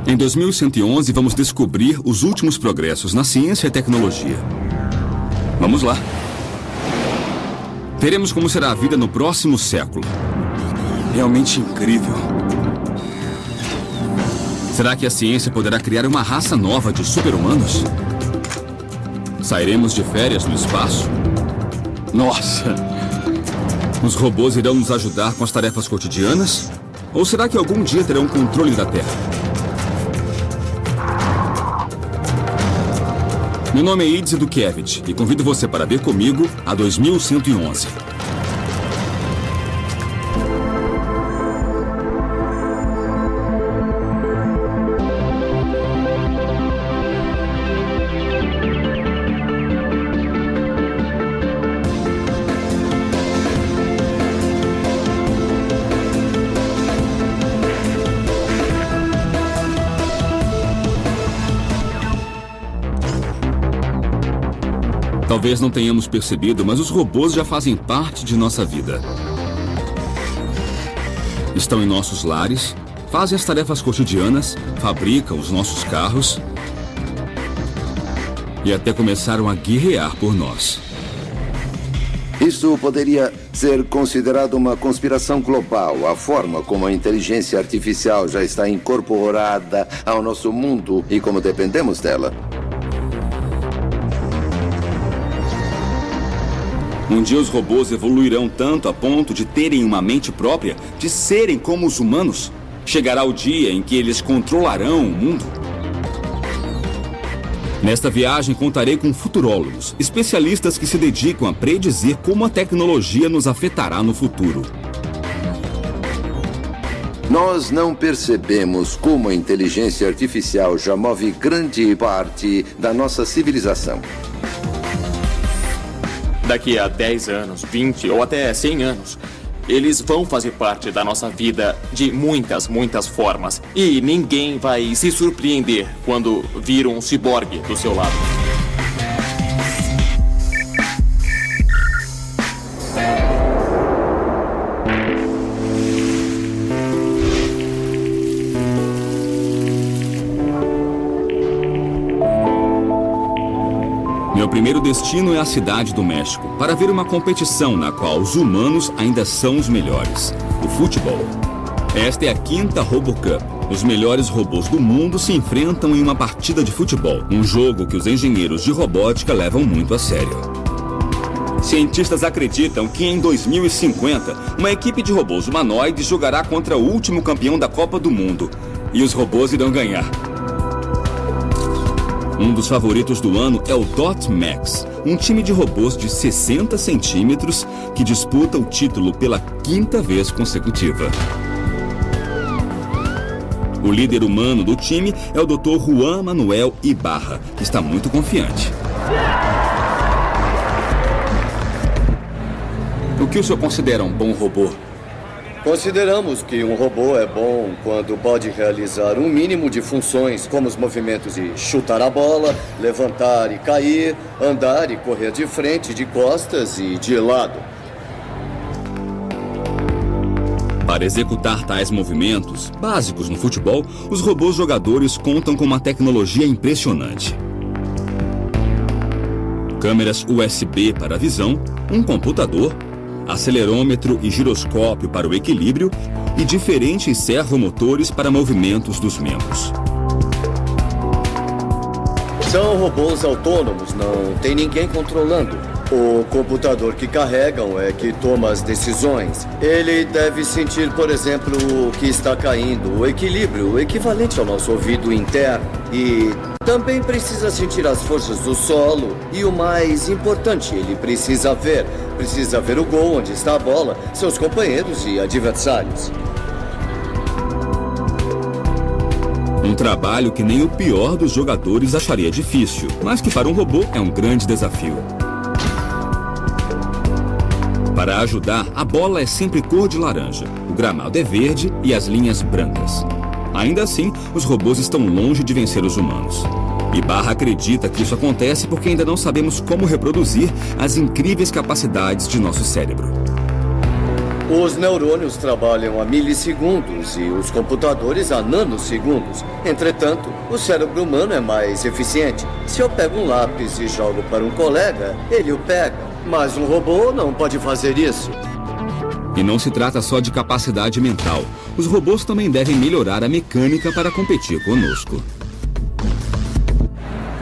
Em 2111, vamos descobrir os últimos progressos na ciência e tecnologia. Vamos lá. Veremos como será a vida no próximo século. Realmente incrível. Será que a ciência poderá criar uma raça nova de super-humanos? Sairemos de férias no espaço? Nossa! Os robôs irão nos ajudar com as tarefas cotidianas? Ou será que algum dia terão controle da Terra? Meu nome é Idze Dukevich e convido você para ver comigo a 2111. Talvez não tenhamos percebido, mas os robôs já fazem parte de nossa vida. Estão em nossos lares, fazem as tarefas cotidianas, fabricam os nossos carros e até começaram a guerrear por nós. Isso poderia ser considerado uma conspiração global, a forma como a inteligência artificial já está incorporada ao nosso mundo e como dependemos dela. Um dia os robôs evoluirão tanto a ponto de terem uma mente própria, de serem como os humanos. Chegará o dia em que eles controlarão o mundo. Nesta viagem contarei com futurólogos, especialistas que se dedicam a predizer como a tecnologia nos afetará no futuro. Nós não percebemos como a inteligência artificial já move grande parte da nossa civilização. Daqui a 10 anos, 20 ou até 100 anos, eles vão fazer parte da nossa vida de muitas, muitas formas. E ninguém vai se surpreender quando vir um ciborgue do seu lado. Meu primeiro destino é a cidade do México, para ver uma competição na qual os humanos ainda são os melhores, o futebol. Esta é a 5ª RoboCup. Os melhores robôs do mundo se enfrentam em uma partida de futebol, um jogo que os engenheiros de robótica levam muito a sério. Cientistas acreditam que em 2050, uma equipe de robôs humanoides jogará contra o último campeão da Copa do Mundo, e os robôs irão ganhar. Um dos favoritos do ano é o Dot Max, um time de robôs de 60 centímetros que disputa o título pela 5ª vez consecutiva. O líder humano do time é o Dr. Juan Manuel Ibarra, que está muito confiante. O que o senhor considera um bom robô? Consideramos que um robô é bom quando pode realizar um mínimo de funções, como os movimentos de chutar a bola, levantar e cair, andar e correr de frente, de costas e de lado. Para executar tais movimentos, básicos no futebol, os robôs jogadores contam com uma tecnologia impressionante. Câmeras USB para a visão, um computador, acelerômetro e giroscópio para o equilíbrio e diferentes servomotores para movimentos dos membros. São robôs autônomos, não tem ninguém controlando. O computador que carregam é que toma as decisões. Ele deve sentir, por exemplo, o que está caindo, o equilíbrio, o equivalente ao nosso ouvido interno. E também precisa sentir as forças do solo e o mais importante, ele precisa ver o gol, onde está a bola, seus companheiros e adversários. Um trabalho que nem o pior dos jogadores acharia difícil, mas que para um robô é um grande desafio. Para ajudar, a bola é sempre cor de laranja, o gramado é verde e as linhas brancas. Ainda assim, os robôs estão longe de vencer os humanos. Ibarra acredita que isso acontece porque ainda não sabemos como reproduzir as incríveis capacidades de nosso cérebro. Os neurônios trabalham a milissegundos e os computadores a nanosegundos. Entretanto, o cérebro humano é mais eficiente. Se eu pego um lápis e jogo para um colega, ele o pega. Mas um robô não pode fazer isso. E não se trata só de capacidade mental. Os robôs também devem melhorar a mecânica para competir conosco.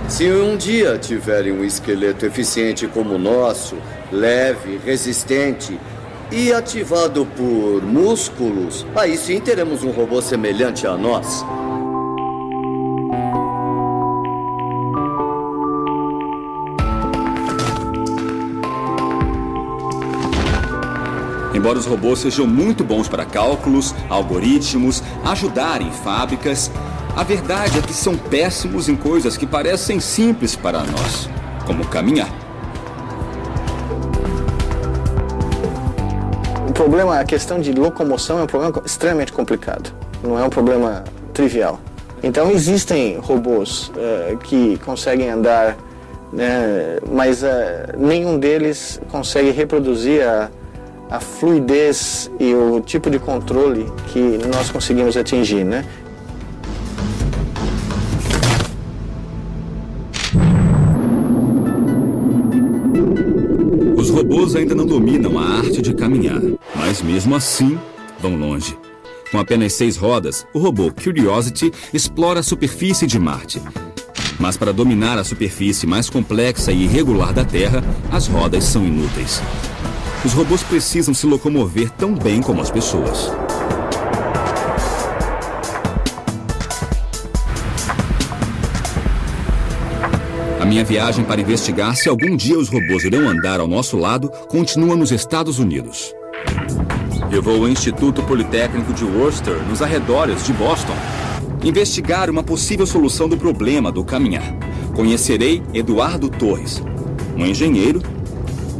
Se um dia tiverem um esqueleto eficiente como o nosso, leve, resistente e ativado por músculos, aí sim teremos um robô semelhante a nós. Embora os robôs sejam muito bons para cálculos, algoritmos, ajudar em fábricas, a verdade é que são péssimos em coisas que parecem simples para nós, como caminhar. O problema, a questão de locomoção é um problema extremamente complicado, não é um problema trivial. Então existem robôs que conseguem andar, né, mas nenhum deles consegue reproduzir a fluidez e o tipo de controle que nós conseguimos atingir, né? Os robôs ainda não dominam a arte de caminhar, mas mesmo assim vão longe. Com apenas 6 rodas, o robô Curiosity explora a superfície de Marte. Mas para dominar a superfície mais complexa e irregular da Terra, as rodas são inúteis. Os robôs precisam se locomover tão bem como as pessoas. A minha viagem para investigar se algum dia os robôs irão andar ao nosso lado continua nos Estados Unidos. Eu vou ao Instituto Politécnico de Worcester, nos arredores de Boston, investigar uma possível solução do problema do caminhar. Conhecerei Eduardo Torres, um engenheiro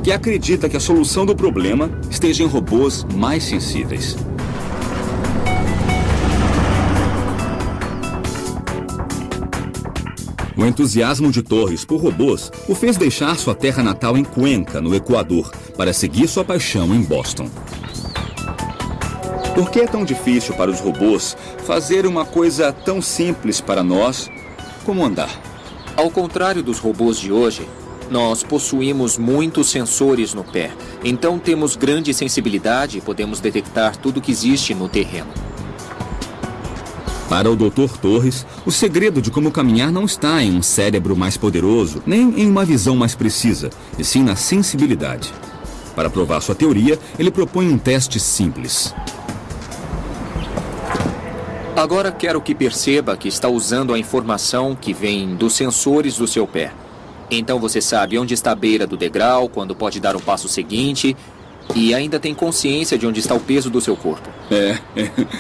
que acredita que a solução do problema esteja em robôs mais sensíveis. O entusiasmo de Torres por robôs o fez deixar sua terra natal em Cuenca, no Equador, para seguir sua paixão em Boston. Por que é tão difícil para os robôs fazer uma coisa tão simples para nós como andar? Ao contrário dos robôs de hoje, nós possuímos muitos sensores no pé, então temos grande sensibilidade e podemos detectar tudo que existe no terreno. Para o Dr. Torres, o segredo de como caminhar não está em um cérebro mais poderoso, nem em uma visão mais precisa, e sim na sensibilidade. Para provar sua teoria, ele propõe um teste simples. Agora quero que perceba que está usando a informação que vem dos sensores do seu pé. Então você sabe onde está a beira do degrau, quando pode dar o passo seguinte, e ainda tem consciência de onde está o peso do seu corpo.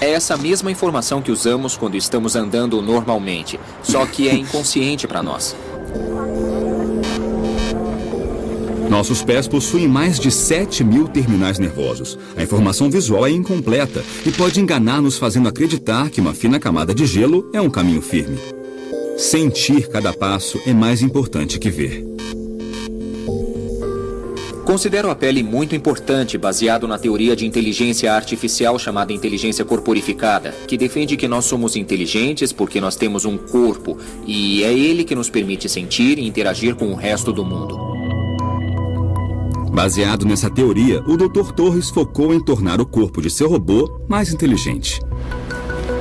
É essa mesma informação que usamos quando estamos andando normalmente, só que é inconsciente para nós. Nossos pés possuem mais de 7.000 terminais nervosos. A informação visual é incompleta e pode enganar-nos fazendo acreditar que uma fina camada de gelo é um caminho firme. Sentir cada passo é mais importante que ver. Considero a pele muito importante, baseado na teoria de inteligência artificial chamada inteligência corporificada, que defende que nós somos inteligentes porque nós temos um corpo e é ele que nos permite sentir e interagir com o resto do mundo. Baseado nessa teoria, o Dr. Torres focou em tornar o corpo de seu robô mais inteligente.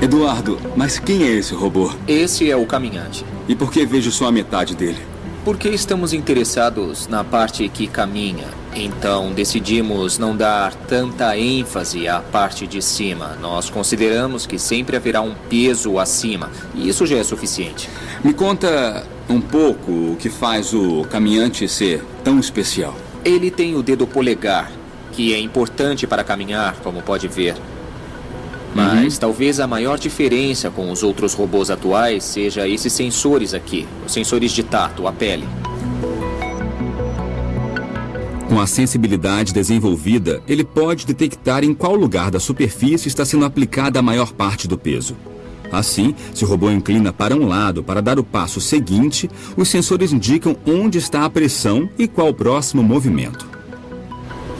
Eduardo, mas quem é esse robô? Esse é o caminhante. E por que vejo só a metade dele? Porque estamos interessados na parte que caminha. Então decidimos não dar tanta ênfase à parte de cima. Nós consideramos que sempre haverá um peso acima. E isso já é suficiente. Me conta um pouco o que faz o caminhante ser tão especial. Ele tem o dedo polegar, que é importante para caminhar, como pode ver. Mas talvez a maior diferença com os outros robôs atuais seja esses sensores aqui, os sensores de tato, a pele. Com a sensibilidade desenvolvida, ele pode detectar em qual lugar da superfície está sendo aplicada a maior parte do peso. Assim, se o robô inclina para um lado para dar o passo seguinte, os sensores indicam onde está a pressão e qual o próximo movimento.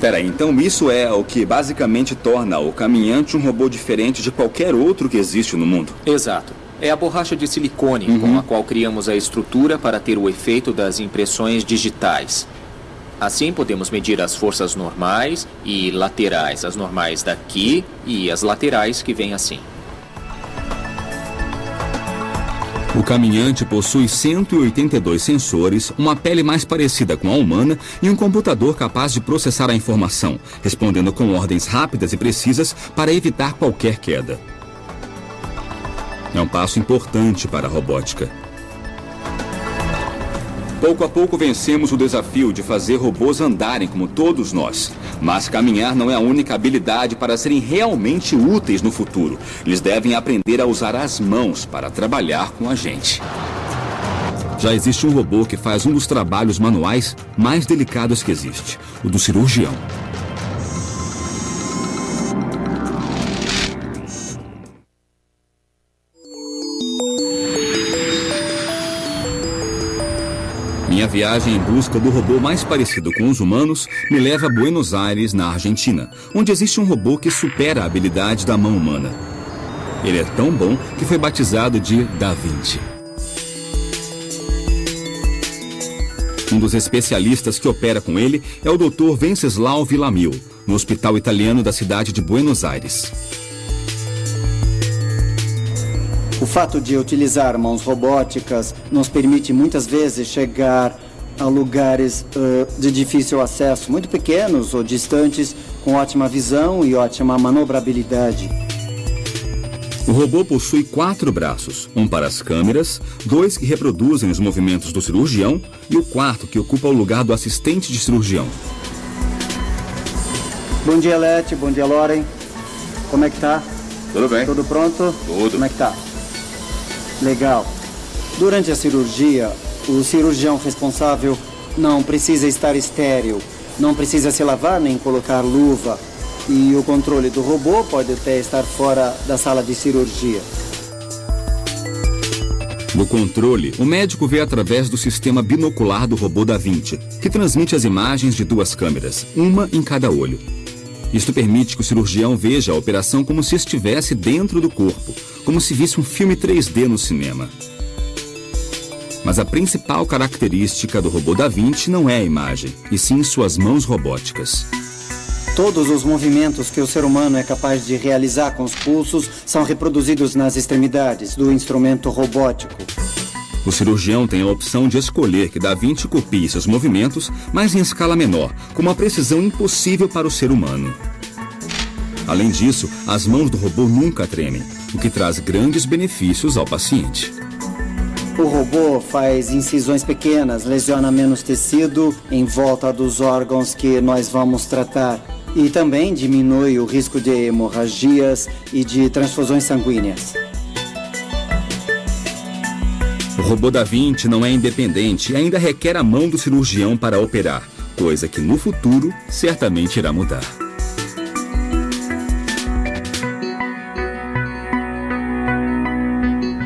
Peraí, então isso é o que basicamente torna o caminhante um robô diferente de qualquer outro que existe no mundo? Exato. É a borracha de silicone com a qual criamos a estrutura para ter o efeito das impressões digitais. Assim, podemos medir as forças normais e laterais. As normais daqui e as laterais que vêm assim. O caminhante possui 182 sensores, uma pele mais parecida com a humana e um computador capaz de processar a informação, respondendo com ordens rápidas e precisas para evitar qualquer queda. É um passo importante para a robótica. Pouco a pouco vencemos o desafio de fazer robôs andarem como todos nós. Mas caminhar não é a única habilidade para serem realmente úteis no futuro. Eles devem aprender a usar as mãos para trabalhar com a gente. Já existe um robô que faz um dos trabalhos manuais mais delicados que existe, o do cirurgião. Minha viagem em busca do robô mais parecido com os humanos me leva a Buenos Aires, na Argentina, onde existe um robô que supera a habilidade da mão humana. Ele é tão bom que foi batizado de Da Vinci. Um dos especialistas que opera com ele é o Dr. Venceslau Villamil, no Hospital Italiano da cidade de Buenos Aires. O fato de utilizar mãos robóticas nos permite muitas vezes chegar a lugares de difícil acesso, muito pequenos ou distantes, com ótima visão e ótima manobrabilidade. O robô possui 4 braços, um para as câmeras, 2 que reproduzem os movimentos do cirurgião e o 4º que ocupa o lugar do assistente de cirurgião. Bom dia, Leti. Bom dia, Loren. Como é que tá? Tudo bem. Tudo pronto? Tudo. Como é que tá? Legal. Durante a cirurgia, o cirurgião responsável não precisa estar estéril, não precisa se lavar nem colocar luva. E o controle do robô pode até estar fora da sala de cirurgia. No controle, o médico vê através do sistema binocular do robô Da Vinci, que transmite as imagens de 2 câmeras, uma em cada olho. Isto permite que o cirurgião veja a operação como se estivesse dentro do corpo, como se visse um filme 3D no cinema. Mas a principal característica do robô Da Vinci não é a imagem, e sim suas mãos robóticas. Todos os movimentos que o ser humano é capaz de realizar com os pulsos são reproduzidos nas extremidades do instrumento robótico. O cirurgião tem a opção de escolher que Da Vinci copie seus movimentos, mas em escala menor, com uma precisão impossível para o ser humano. Além disso, as mãos do robô nunca tremem, o que traz grandes benefícios ao paciente. O robô faz incisões pequenas, lesiona menos tecido em volta dos órgãos que nós vamos tratar e também diminui o risco de hemorragias e de transfusões sanguíneas. O robô Da Vinci não é independente e ainda requer a mão do cirurgião para operar, coisa que no futuro certamente irá mudar.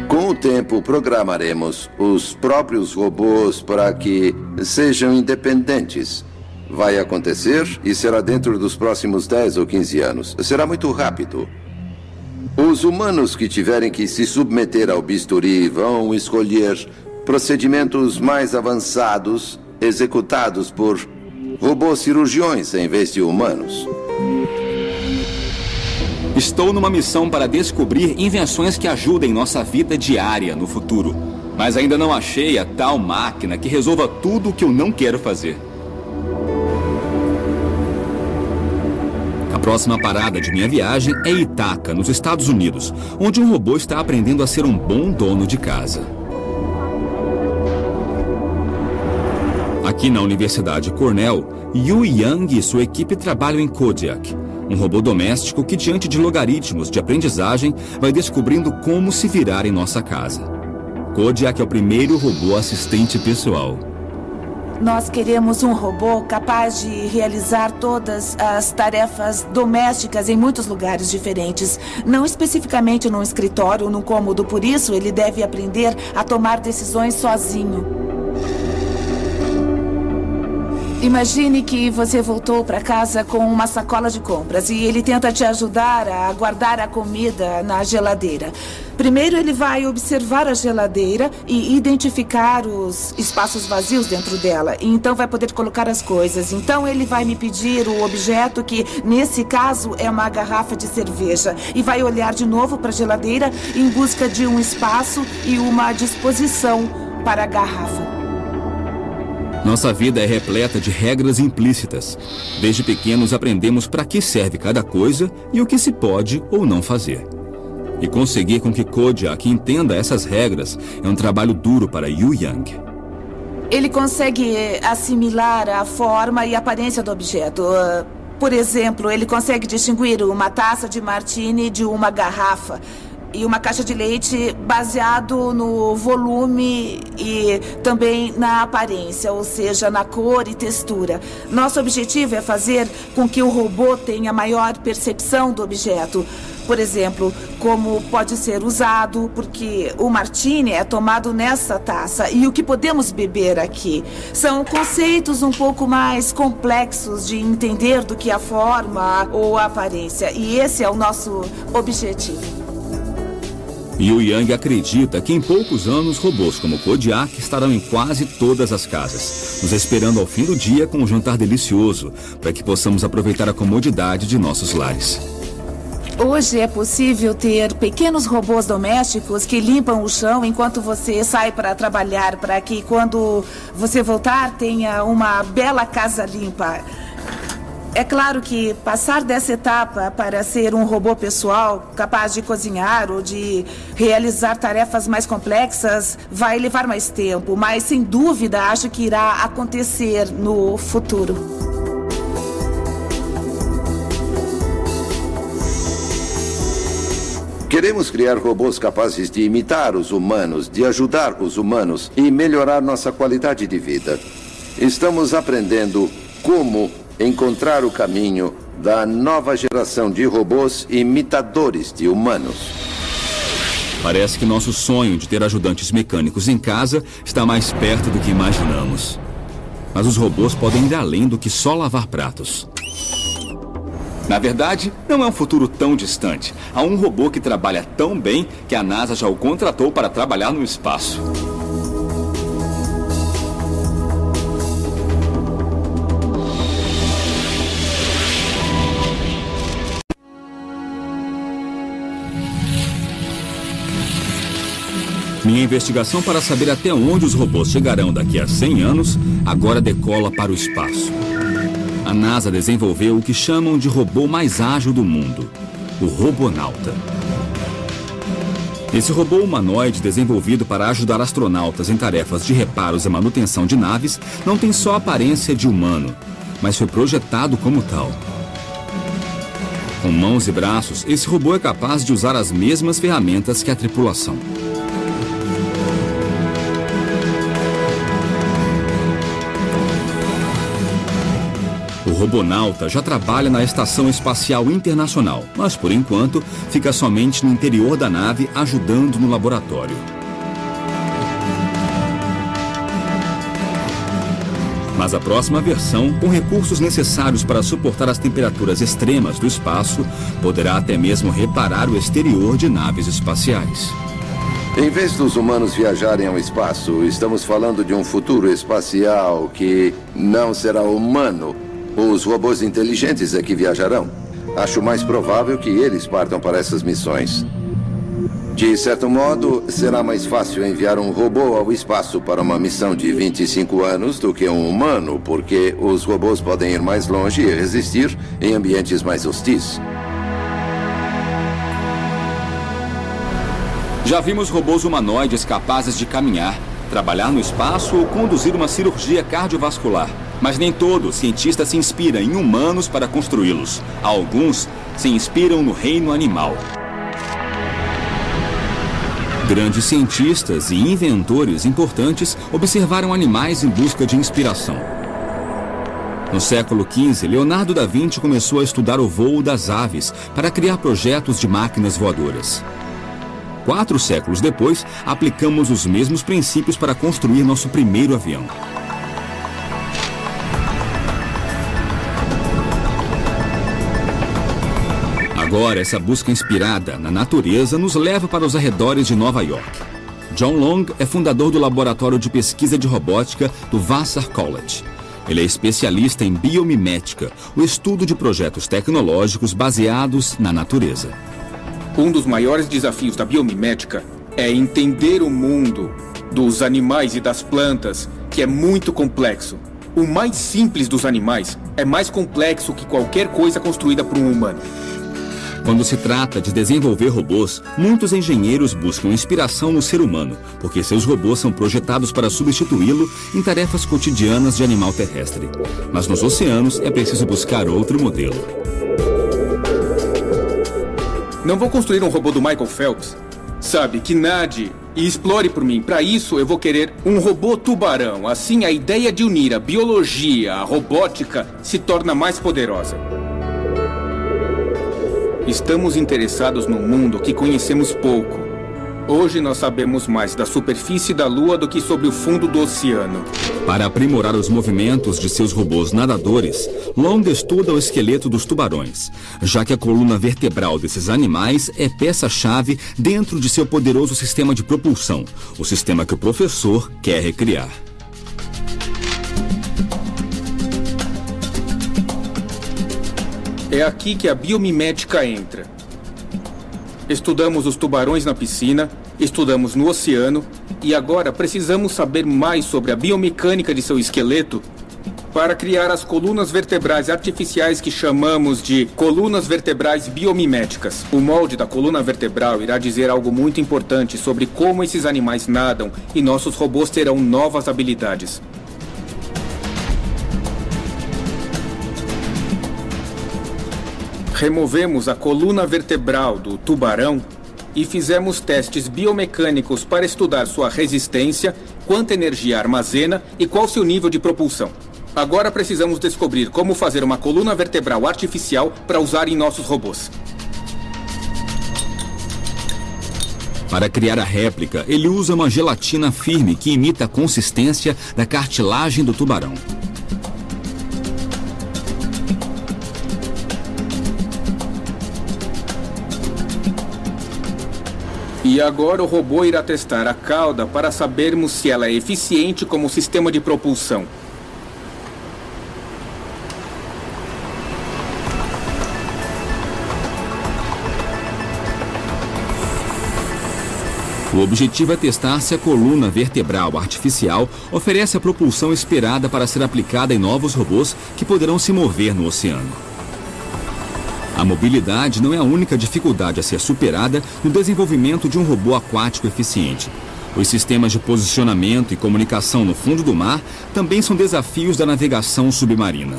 Com o tempo, programaremos os próprios robôs para que sejam independentes. Vai acontecer e será dentro dos próximos 10 ou 15 anos. Será muito rápido. Os humanos que tiverem que se submeter ao bisturi vão escolher procedimentos mais avançados executados por robôs cirurgiões em vez de humanos. Estou numa missão para descobrir invenções que ajudem nossa vida diária no futuro. Mas ainda não achei a tal máquina que resolva tudo o que eu não quero fazer. A próxima parada de minha viagem é Itaca, nos Estados Unidos, onde um robô está aprendendo a ser um bom dono de casa. Aqui na Universidade Cornell, Yu Yang e sua equipe trabalham em Kodiak, um robô doméstico que, diante de logaritmos de aprendizagem, vai descobrindo como se virar em nossa casa. Kodiak é o primeiro robô assistente pessoal. Nós queremos um robô capaz de realizar todas as tarefas domésticas em muitos lugares diferentes. Não especificamente num escritório ou num cômodo, por isso ele deve aprender a tomar decisões sozinho. Imagine que você voltou para casa com uma sacola de compras e ele tenta te ajudar a guardar a comida na geladeira. Primeiro ele vai observar a geladeira e identificar os espaços vazios dentro dela. E então vai poder colocar as coisas. Então ele vai me pedir o objeto que, nesse caso, é uma garrafa de cerveja. E vai olhar de novo para a geladeira em busca de um espaço e uma disposição para a garrafa. Nossa vida é repleta de regras implícitas. Desde pequenos aprendemos para que serve cada coisa e o que se pode ou não fazer. E conseguir com que Kodiak entenda essas regras é um trabalho duro para Yu Yang. Ele consegue assimilar a forma e a aparência do objeto. Por exemplo, ele consegue distinguir uma taça de martini de uma garrafa e uma caixa de leite baseado no volume e também na aparência, ou seja, na cor e textura. Nosso objetivo é fazer com que o robô tenha maior percepção do objeto. Por exemplo, como pode ser usado, porque o martini é tomado nessa taça e o que podemos beber aqui. São conceitos um pouco mais complexos de entender do que a forma ou a aparência. E esse é o nosso objetivo. Yu Yang acredita que em poucos anos robôs como Kodiak estarão em quase todas as casas, nos esperando ao fim do dia com um jantar delicioso, para que possamos aproveitar a comodidade de nossos lares. Hoje é possível ter pequenos robôs domésticos que limpam o chão enquanto você sai para trabalhar, para que quando você voltar tenha uma bela casa limpa. É claro que passar dessa etapa para ser um robô pessoal, capaz de cozinhar ou de realizar tarefas mais complexas, vai levar mais tempo, mas sem dúvida acho que irá acontecer no futuro. Queremos criar robôs capazes de imitar os humanos, de ajudar os humanos e melhorar nossa qualidade de vida. Estamos aprendendo como encontrar o caminho da nova geração de robôs imitadores de humanos. Parece que nosso sonho de ter ajudantes mecânicos em casa está mais perto do que imaginamos. Mas os robôs podem ir além do que só lavar pratos. Na verdade, não é um futuro tão distante. Há um robô que trabalha tão bem que a NASA já o contratou para trabalhar no espaço. Minha investigação para saber até onde os robôs chegarão daqui a 100 anos agora decola para o espaço. A NASA desenvolveu o que chamam de robô mais ágil do mundo, o Robonauta. Esse robô humanoide desenvolvido para ajudar astronautas em tarefas de reparos e manutenção de naves não tem só a aparência de humano, mas foi projetado como tal. Com mãos e braços, esse robô é capaz de usar as mesmas ferramentas que a tripulação. O Robonauta já trabalha na Estação Espacial Internacional, mas por enquanto fica somente no interior da nave ajudando no laboratório. Mas a próxima versão, com recursos necessários para suportar as temperaturas extremas do espaço, poderá até mesmo reparar o exterior de naves espaciais. Em vez dos humanos viajarem ao espaço, estamos falando de um futuro espacial que não será humano. Os robôs inteligentes é que viajarão. Acho mais provável que eles partam para essas missões. De certo modo, será mais fácil enviar um robô ao espaço para uma missão de 25 anos do que um humano, porque os robôs podem ir mais longe e resistir em ambientes mais hostis. Já vimos robôs humanoides capazes de caminhar, trabalhar no espaço ou conduzir uma cirurgia cardiovascular. Mas nem todo cientista se inspira em humanos para construí-los. Alguns se inspiram no reino animal. Grandes cientistas e inventores importantes observaram animais em busca de inspiração. No século XV, Leonardo da Vinci começou a estudar o voo das aves para criar projetos de máquinas voadoras. 4 séculos depois, aplicamos os mesmos princípios para construir nosso primeiro avião. Agora, essa busca inspirada na natureza nos leva para os arredores de Nova York. John Long é fundador do Laboratório de Pesquisa de Robótica do Vassar College. Ele é especialista em biomimética, o estudo de projetos tecnológicos baseados na natureza. Um dos maiores desafios da biomimética é entender o mundo dos animais e das plantas, que é muito complexo. O mais simples dos animais é mais complexo que qualquer coisa construída por um humano. Quando se trata de desenvolver robôs, muitos engenheiros buscam inspiração no ser humano, porque seus robôs são projetados para substituí-lo em tarefas cotidianas de animal terrestre. Mas nos oceanos é preciso buscar outro modelo. Não vou construir um robô do Michael Phelps. Sabe, que nade e explore por mim. Para isso, eu vou querer um robô tubarão. Assim, a ideia de unir a biologia, a robótica, se torna mais poderosa. Estamos interessados num mundo que conhecemos pouco. Hoje nós sabemos mais da superfície da Lua do que sobre o fundo do oceano. Para aprimorar os movimentos de seus robôs nadadores, Long estuda o esqueleto dos tubarões, já que a coluna vertebral desses animais é peça-chave dentro de seu poderoso sistema de propulsão, o sistema que o professor quer recriar. É aqui que a biomimética entra. Estudamos os tubarões na piscina, estudamos no oceano e agora precisamos saber mais sobre a biomecânica de seu esqueleto para criar as colunas vertebrais artificiais que chamamos de colunas vertebrais biomiméticas. O molde da coluna vertebral irá dizer algo muito importante sobre como esses animais nadam e nossos robôs terão novas habilidades. Removemos a coluna vertebral do tubarão e fizemos testes biomecânicos para estudar sua resistência, quanta energia armazena e qual seu nível de propulsão. Agora precisamos descobrir como fazer uma coluna vertebral artificial para usar em nossos robôs. Para criar a réplica, ele usa uma gelatina firme que imita a consistência da cartilagem do tubarão. E agora o robô irá testar a cauda para sabermos se ela é eficiente como sistema de propulsão. O objetivo é testar se a coluna vertebral artificial oferece a propulsão esperada para ser aplicada em novos robôs que poderão se mover no oceano. A mobilidade não é a única dificuldade a ser superada no desenvolvimento de um robô aquático eficiente. Os sistemas de posicionamento e comunicação no fundo do mar também são desafios da navegação submarina.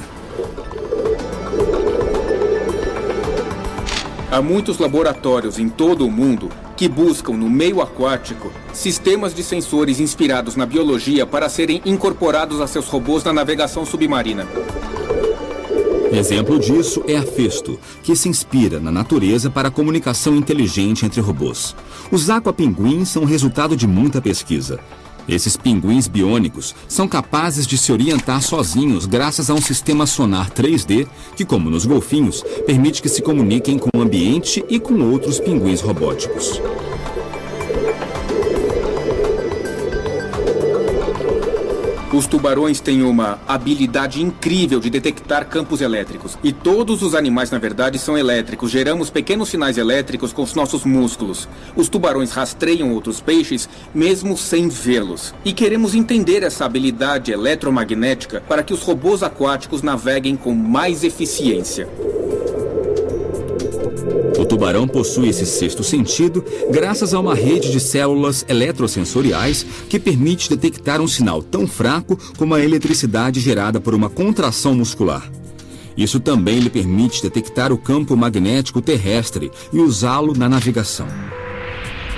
Há muitos laboratórios em todo o mundo que buscam no meio aquático sistemas de sensores inspirados na biologia para serem incorporados a seus robôs na navegação submarina. Exemplo disso é a Festo, que se inspira na natureza para a comunicação inteligente entre robôs. Os aquapinguins são resultado de muita pesquisa. Esses pinguins biônicos são capazes de se orientar sozinhos graças a um sistema sonar 3D que, como nos golfinhos, permite que se comuniquem com o ambiente e com outros pinguins robóticos. Os tubarões têm uma habilidade incrível de detectar campos elétricos. E todos os animais, na verdade, são elétricos. Geramos pequenos sinais elétricos com os nossos músculos. Os tubarões rastreiam outros peixes, mesmo sem vê-los. E queremos entender essa habilidade eletromagnética para que os robôs aquáticos naveguem com mais eficiência. O tubarão possui esse sexto sentido graças a uma rede de células eletrosensoriais que permite detectar um sinal tão fraco como a eletricidade gerada por uma contração muscular. Isso também lhe permite detectar o campo magnético terrestre e usá-lo na navegação.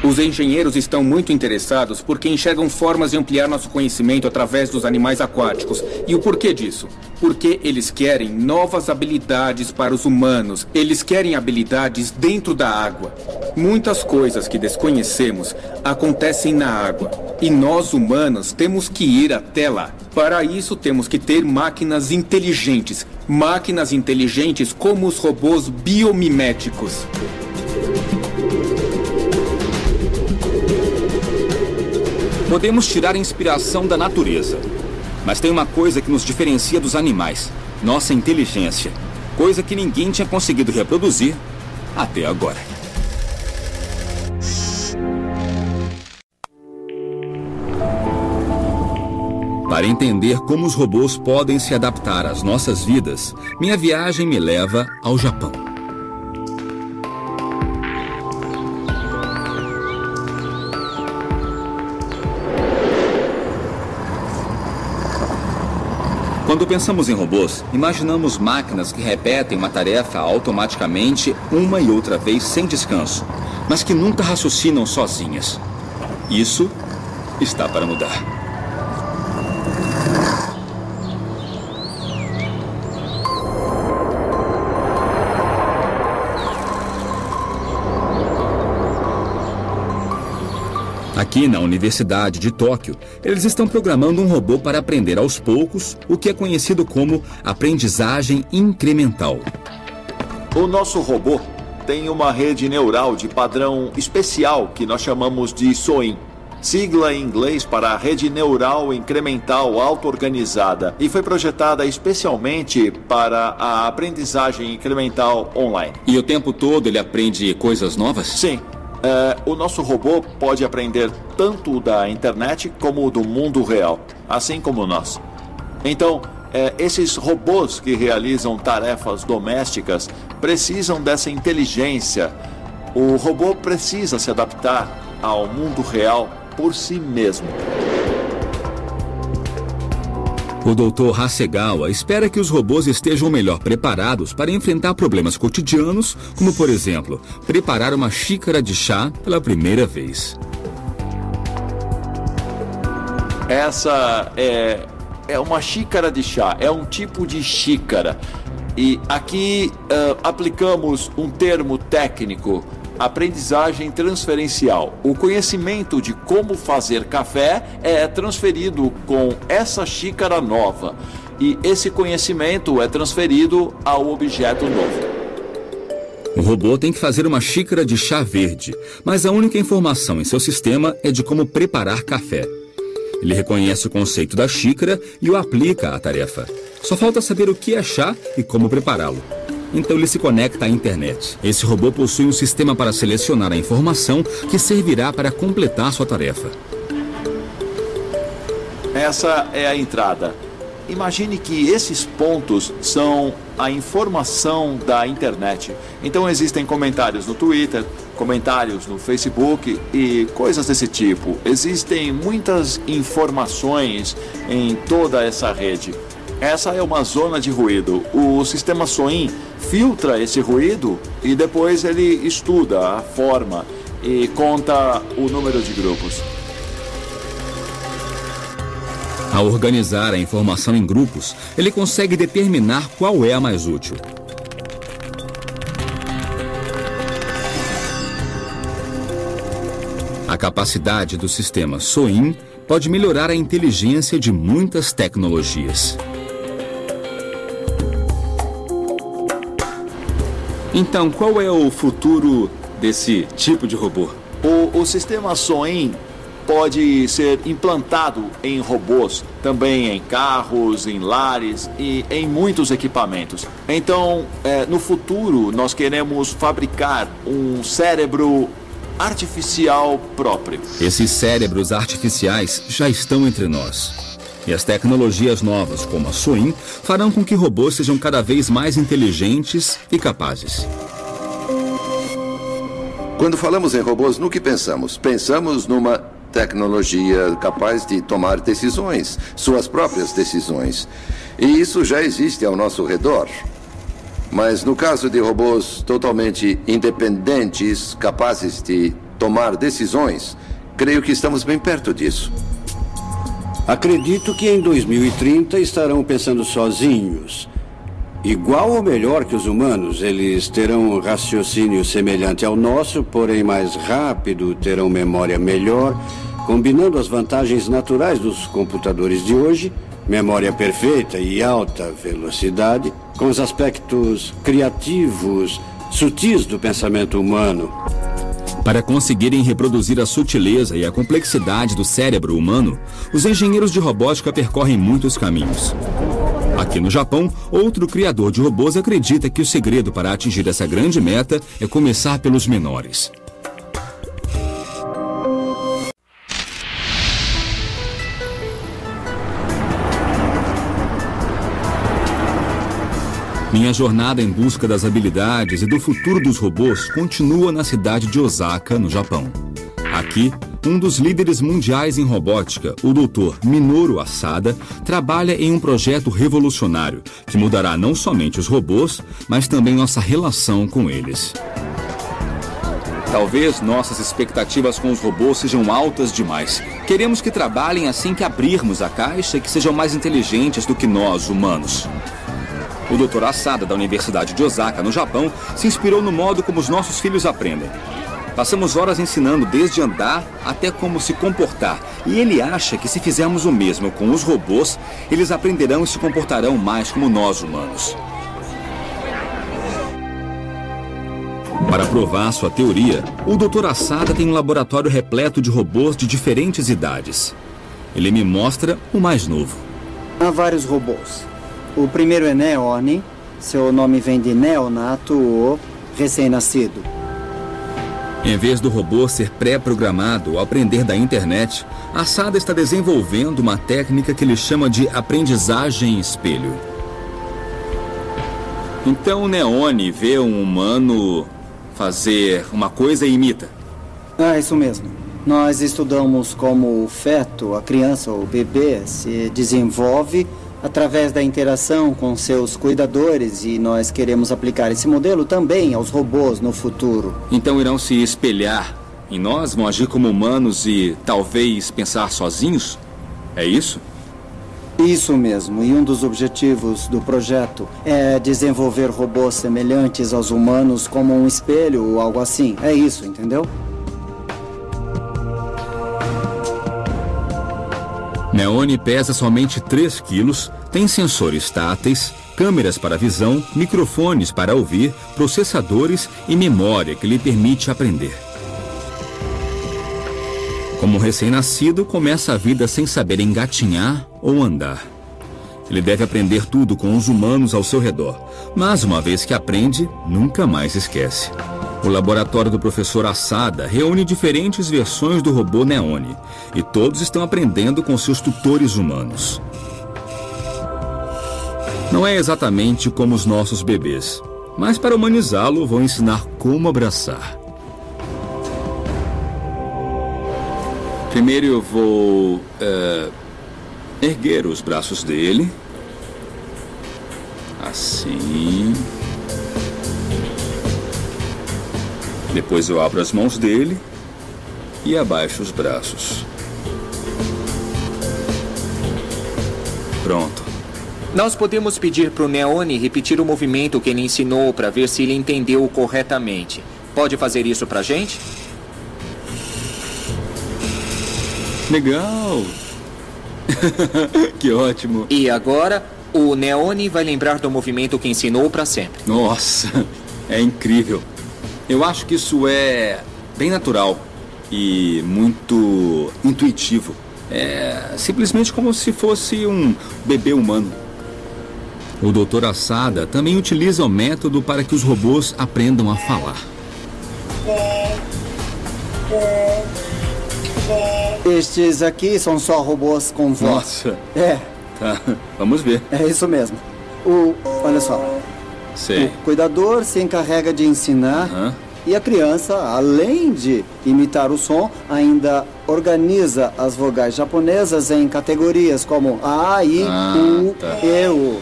Os engenheiros estão muito interessados porque enxergam formas de ampliar nosso conhecimento através dos animais aquáticos. E o porquê disso? Porque eles querem novas habilidades para os humanos. Eles querem habilidades dentro da água. Muitas coisas que desconhecemos acontecem na água. E nós, humanos, temos que ir até lá. Para isso, temos que ter máquinas inteligentes, Máquinas inteligentes como os robôs biomiméticos. Podemos tirar inspiração da natureza. Mas tem uma coisa que nos diferencia dos animais: nossa inteligência. Coisa que ninguém tinha conseguido reproduzir até agora. Para entender como os robôs podem se adaptar às nossas vidas, minha viagem me leva ao Japão. Quando pensamos em robôs, imaginamos máquinas que repetem uma tarefa automaticamente uma e outra vez sem descanso, mas que nunca raciocinam sozinhas. Isso está para mudar. Aqui na Universidade de Tóquio, eles estão programando um robô para aprender aos poucos o que é conhecido como aprendizagem incremental. O nosso robô tem uma rede neural de padrão especial que nós chamamos de SOIN, sigla em inglês para Rede Neural Incremental Auto-Organizada, e foi projetada especialmente para a aprendizagem incremental online. E o tempo todo ele aprende coisas novas? Sim. O nosso robô pode aprender tanto da internet como do mundo real, assim como nós. Então, esses robôs que realizam tarefas domésticas precisam dessa inteligência. O robô precisa se adaptar ao mundo real por si mesmo. O Dr. Hasegawa espera que os robôs estejam melhor preparados para enfrentar problemas cotidianos, como, por exemplo, preparar uma xícara de chá pela primeira vez. Essa é uma xícara de chá, é um tipo de xícara. E aqui aplicamos um termo técnico: aprendizagem transferencial. O conhecimento de como fazer café é transferido com essa xícara nova. E esse conhecimento é transferido ao objeto novo. O robô tem que fazer uma xícara de chá verde, mas a única informação em seu sistema é de como preparar café. Ele reconhece o conceito da xícara e o aplica à tarefa. Só falta saber o que é chá e como prepará-lo. Então ele se conecta à internet. Esse robô possui um sistema para selecionar a informação que servirá para completar sua tarefa. Essa é a entrada. Imagine que esses pontos são a informação da internet. Então existem comentários no Twitter, comentários no Facebook e coisas desse tipo. Existem muitas informações em toda essa rede. Essa é uma zona de ruído. O sistema SOIN filtra esse ruído e depois ele estuda a forma e conta o número de grupos. Ao organizar a informação em grupos, ele consegue determinar qual é a mais útil. A capacidade do sistema SOIN pode melhorar a inteligência de muitas tecnologias. Então, qual é o futuro desse tipo de robô? O sistema SOIN pode ser implantado em robôs, também em carros, em lares e em muitos equipamentos. Então, no futuro, nós queremos fabricar um cérebro artificial próprio. Esses cérebros artificiais já estão entre nós. E as tecnologias novas, como a SOIN, farão com que robôs sejam cada vez mais inteligentes e capazes. Quando falamos em robôs, no que pensamos? Pensamos numa tecnologia capaz de tomar decisões, suas próprias decisões. E isso já existe ao nosso redor. Mas no caso de robôs totalmente independentes, capazes de tomar decisões, creio que estamos bem perto disso. Acredito que em 2030 estarão pensando sozinhos. Igual ou melhor que os humanos, eles terão um raciocínio semelhante ao nosso, porém mais rápido, terão memória melhor, combinando as vantagens naturais dos computadores de hoje, memória perfeita e alta velocidade, com os aspectos criativos, sutis do pensamento humano. Para conseguirem reproduzir a sutileza e a complexidade do cérebro humano, os engenheiros de robótica percorrem muitos caminhos. Aqui no Japão, outro criador de robôs acredita que o segredo para atingir essa grande meta é começar pelos menores. Minha jornada em busca das habilidades e do futuro dos robôs continua na cidade de Osaka, no Japão. Aqui, um dos líderes mundiais em robótica, o Dr. Minoru Asada, trabalha em um projeto revolucionário que mudará não somente os robôs, mas também nossa relação com eles. Talvez nossas expectativas com os robôs sejam altas demais. Queremos que trabalhem assim que abrirmos a caixa e que sejam mais inteligentes do que nós, humanos. O Dr. Asada, da Universidade de Osaka, no Japão, se inspirou no modo como os nossos filhos aprendem. Passamos horas ensinando desde andar até como se comportar. E ele acha que se fizermos o mesmo com os robôs, eles aprenderão e se comportarão mais como nós, humanos. Para provar sua teoria, o Dr. Asada tem um laboratório repleto de robôs de diferentes idades. Ele me mostra o mais novo. Há vários robôs. O primeiro é Neone. Seu nome vem de neonato ou recém-nascido. Em vez do robô ser pré-programado ao aprender da internet, Asada está desenvolvendo uma técnica que ele chama de aprendizagem espelho. Então o Neone vê um humano fazer uma coisa e imita. Isso mesmo. Nós estudamos como o feto, a criança ou o bebê, se desenvolve através da interação com seus cuidadores e nós queremos aplicar esse modelo também aos robôs no futuro. Então irão se espelhar em nós, vão agir como humanos e talvez pensar sozinhos? É isso? Isso mesmo. E um dos objetivos do projeto é desenvolver robôs semelhantes aos humanos como um espelho ou algo assim. É isso, entendeu? Neone pesa somente 3 quilos, tem sensores táteis, câmeras para visão, microfones para ouvir, processadores e memória que lhe permite aprender. Como recém-nascido, começa a vida sem saber engatinhar ou andar. Ele deve aprender tudo com os humanos ao seu redor, mas uma vez que aprende, nunca mais esquece. O laboratório do professor Asada reúne diferentes versões do robô Neone e todos estão aprendendo com seus tutores humanos. Não é exatamente como os nossos bebês, mas para humanizá-lo vou ensinar como abraçar. Primeiro eu vou erguer os braços dele, assim. Depois eu abro as mãos dele e abaixo os braços. Pronto. Nós podemos pedir para o Neone repetir o movimento que ele ensinou para ver se ele entendeu corretamente. Pode fazer isso para a gente? Legal. Que ótimo. E agora, o Neone vai lembrar do movimento que ensinou para sempre. Nossa, é incrível. Eu acho que isso é bem natural e muito intuitivo. É simplesmente como se fosse um bebê humano. O Dr. Asada também utiliza o método para que os robôs aprendam a falar. Estes aqui são só robôs com voz. Nossa. É. Tá, vamos ver. É isso mesmo. Olha só. Sei. O cuidador se encarrega de ensinar e a criança, além de imitar o som, ainda organiza as vogais japonesas em categorias como A, I, U, E, U.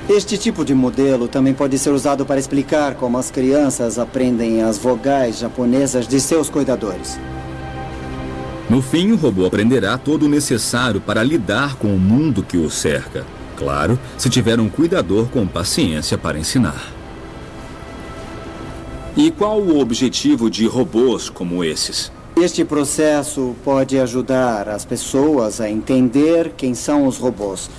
Este tipo de modelo também pode ser usado para explicar como as crianças aprendem as vogais japonesas de seus cuidadores. No fim, o robô aprenderá todo o necessário para lidar com o mundo que o cerca. Claro, se tiver um cuidador com paciência para ensinar. E qual o objetivo de robôs como esses? Este processo pode ajudar as pessoas a entender quem são os robôs.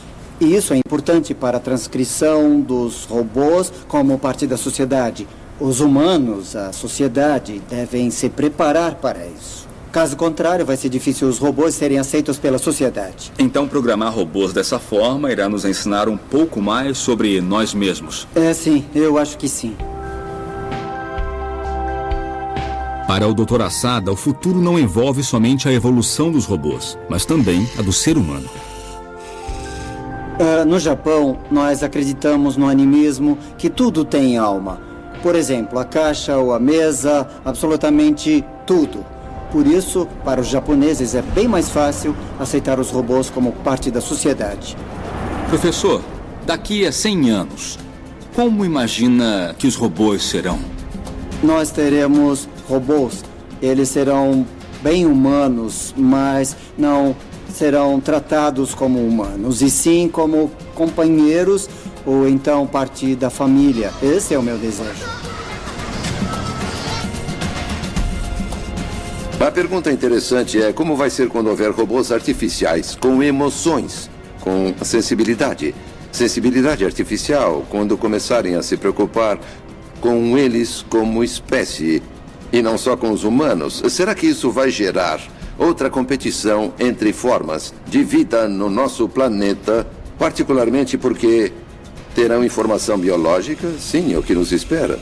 E isso é importante para a transcrição dos robôs como parte da sociedade. Os humanos, a sociedade, devem se preparar para isso. Caso contrário, vai ser difícil os robôs serem aceitos pela sociedade. Então, programar robôs dessa forma irá nos ensinar um pouco mais sobre nós mesmos. Sim, eu acho que sim. Para o Dr. Assada, o futuro não envolve somente a evolução dos robôs, mas também a do ser humano. No Japão, nós acreditamos no animismo que tudo tem alma. Por exemplo, a caixa ou a mesa, absolutamente tudo. Por isso, para os japoneses é bem mais fácil aceitar os robôs como parte da sociedade. Professor, daqui a 100 anos, como imagina que os robôs serão? Nós teremos robôs. Eles serão bem humanos, mas não serão tratados como humanos, e sim como companheiros ou então parte da família. Esse é o meu desejo. A pergunta interessante é como vai ser quando houver robôs artificiais com emoções, com sensibilidade. Sensibilidade artificial, quando começarem a se preocupar com eles como espécie e não só com os humanos. Será que isso vai gerar outra competição entre formas de vida no nosso planeta, particularmente porque terão informação biológica? Sim, é o que nos espera.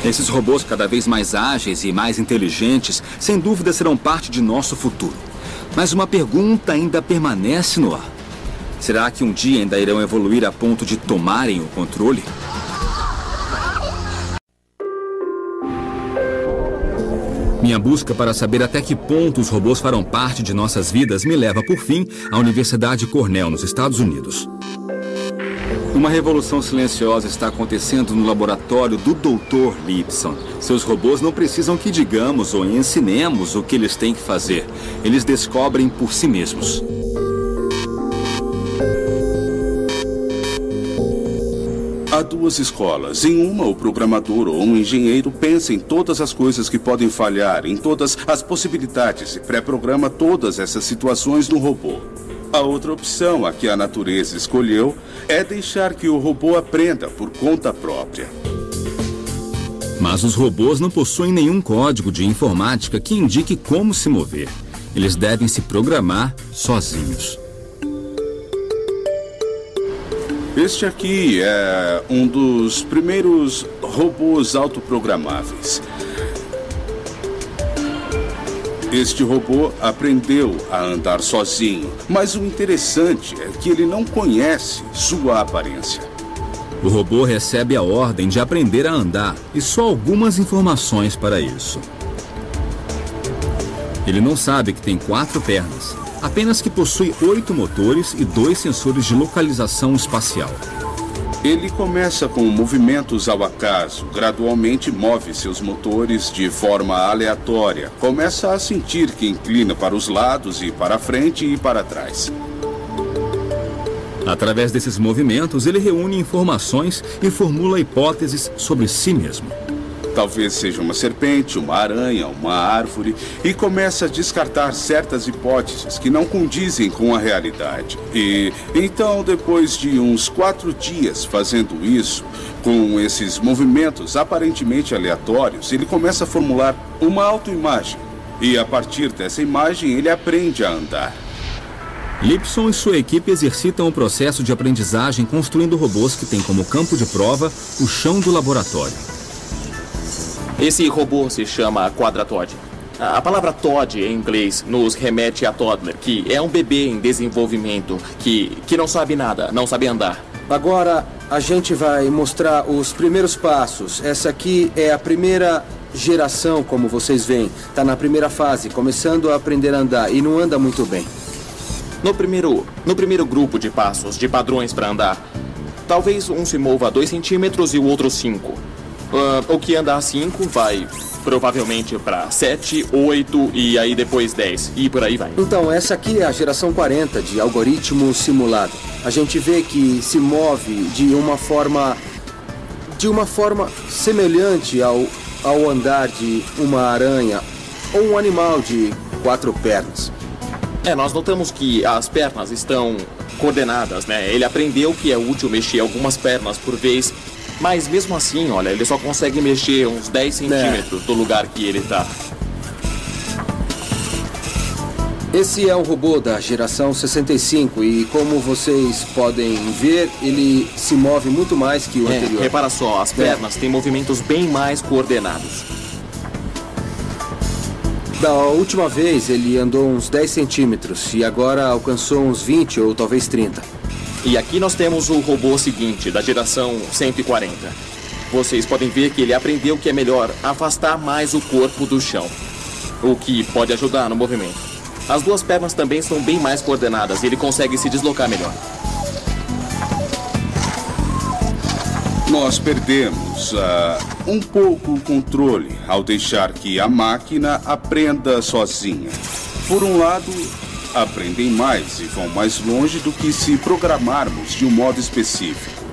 Esses robôs cada vez mais ágeis e mais inteligentes, sem dúvida serão parte de nosso futuro. Mas uma pergunta ainda permanece no ar. Será que um dia ainda irão evoluir a ponto de tomarem o controle? Minha busca para saber até que ponto os robôs farão parte de nossas vidas me leva, por fim, à Universidade Cornell, nos Estados Unidos. Uma revolução silenciosa está acontecendo no laboratório do Dr. Lipson. Seus robôs não precisam que digamos ou ensinemos o que eles têm que fazer. Eles descobrem por si mesmos. Há duas escolas. Em uma, o programador ou um engenheiro pensa em todas as coisas que podem falhar, em todas as possibilidades e pré-programa todas essas situações no robô. A outra opção, a que a natureza escolheu, é deixar que o robô aprenda por conta própria. Mas os robôs não possuem nenhum código de informática que indique como se mover. Eles devem se programar sozinhos. Este aqui é um dos primeiros robôs autoprogramáveis. Este robô aprendeu a andar sozinho, mas o interessante é que ele não conhece sua aparência. O robô recebe a ordem de aprender a andar e só algumas informações para isso. Ele não sabe que tem 4 pernas, apenas que possui 8 motores e 2 sensores de localização espacial. Ele começa com movimentos ao acaso, gradualmente move seus motores de forma aleatória, começa a sentir que inclina para os lados e para frente e para trás. Através desses movimentos, ele reúne informações e formula hipóteses sobre si mesmo. Talvez seja uma serpente, uma aranha, uma árvore, e começa a descartar certas hipóteses que não condizem com a realidade. E então, depois de uns 4 dias fazendo isso, com esses movimentos aparentemente aleatórios, ele começa a formular uma autoimagem. E a partir dessa imagem, ele aprende a andar. Lipson e sua equipe exercitam o processo de aprendizagem construindo robôs que têm como campo de prova o chão do laboratório. Esse robô se chama Quadratod. A palavra Todd em inglês nos remete a toddler, que é um bebê em desenvolvimento, que não sabe nada, não sabe andar. Agora a gente vai mostrar os primeiros passos. Essa aqui é a primeira geração, como vocês veem. Está na primeira fase, começando a aprender a andar e não anda muito bem. No primeiro grupo de passos, de padrões para andar, talvez um se mova 2 centímetros e o outro 5. O que andar 5 vai provavelmente para 7, 8 e aí depois 10 e por aí vai. Então, essa aqui é a geração 40 de algoritmo simulado. A gente vê que se move de uma forma semelhante ao ao andar de uma aranha ou um animal de 4 pernas. Nós notamos que as pernas estão coordenadas, né? Ele aprendeu que é útil mexer algumas pernas por vez, mas mesmo assim, olha, ele só consegue mexer uns 10 centímetros do lugar que ele está. Esse é um robô da geração 65 e, como vocês podem ver, ele se move muito mais que o anterior. Repara só, as pernas têm movimentos bem mais coordenados. Da última vez, ele andou uns 10 centímetros e agora alcançou uns 20 ou talvez 30. E aqui nós temos o robô seguinte, da geração 140. Vocês podem ver que ele aprendeu que é melhor afastar mais o corpo do chão, o que pode ajudar no movimento. As duas pernas também são bem mais coordenadas e ele consegue se deslocar melhor. Nós perdemos um pouco o controle ao deixar que a máquina aprenda sozinha. Por um lado, aprendem mais e vão mais longe do que se programarmos de um modo específico.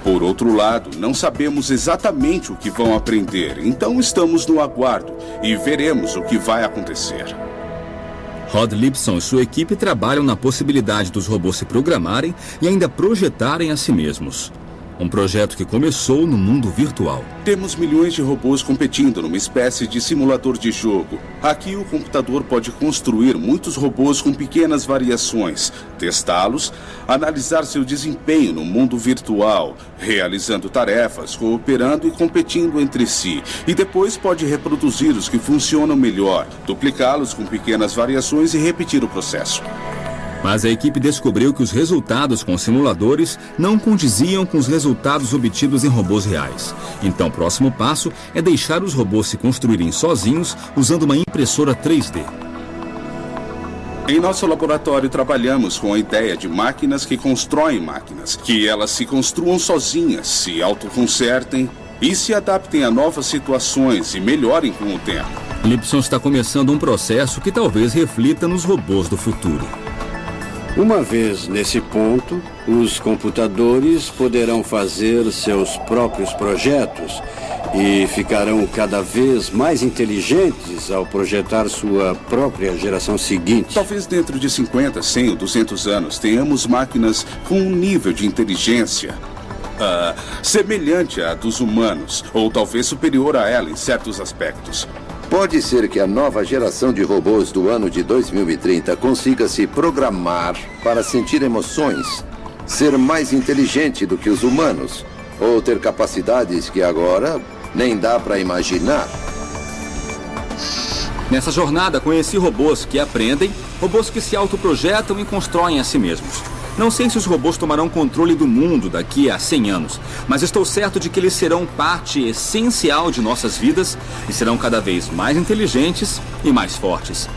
Por outro lado, não sabemos exatamente o que vão aprender, então estamos no aguardo e veremos o que vai acontecer. Rod Lipson e sua equipe trabalham na possibilidade dos robôs se programarem e ainda projetarem a si mesmos. Um projeto que começou no mundo virtual. Temos milhões de robôs competindo numa espécie de simulador de jogo. Aqui o computador pode construir muitos robôs com pequenas variações, testá-los, analisar seu desempenho no mundo virtual, realizando tarefas, cooperando e competindo entre si. E depois pode reproduzir os que funcionam melhor, duplicá-los com pequenas variações e repetir o processo. Mas a equipe descobriu que os resultados com simuladores não condiziam com os resultados obtidos em robôs reais. Então, o próximo passo é deixar os robôs se construírem sozinhos usando uma impressora 3D. Em nosso laboratório, trabalhamos com a ideia de máquinas que constroem máquinas, que elas se construam sozinhas, se autoconsertem e se adaptem a novas situações e melhorem com o tempo. Lipson está começando um processo que talvez reflita nos robôs do futuro. Uma vez nesse ponto, os computadores poderão fazer seus próprios projetos e ficarão cada vez mais inteligentes ao projetar sua própria geração seguinte. Talvez dentro de 50, 100 ou 200 anos tenhamos máquinas com um nível de inteligência semelhante à dos humanos, ou talvez superior a ela em certos aspectos. Pode ser que a nova geração de robôs do ano de 2030 consiga se programar para sentir emoções, ser mais inteligente do que os humanos, ou ter capacidades que agora nem dá para imaginar. Nessa jornada, conheci robôs que aprendem, robôs que se autoprojetam e constroem a si mesmos. Não sei se os robôs tomarão controle do mundo daqui a 100 anos, mas estou certo de que eles serão parte essencial de nossas vidas e serão cada vez mais inteligentes e mais fortes.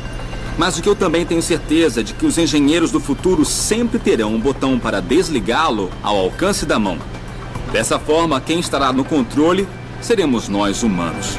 Mas o que eu também tenho certeza é de que os engenheiros do futuro sempre terão um botão para desligá-lo ao alcance da mão. Dessa forma, quem estará no controle seremos nós humanos.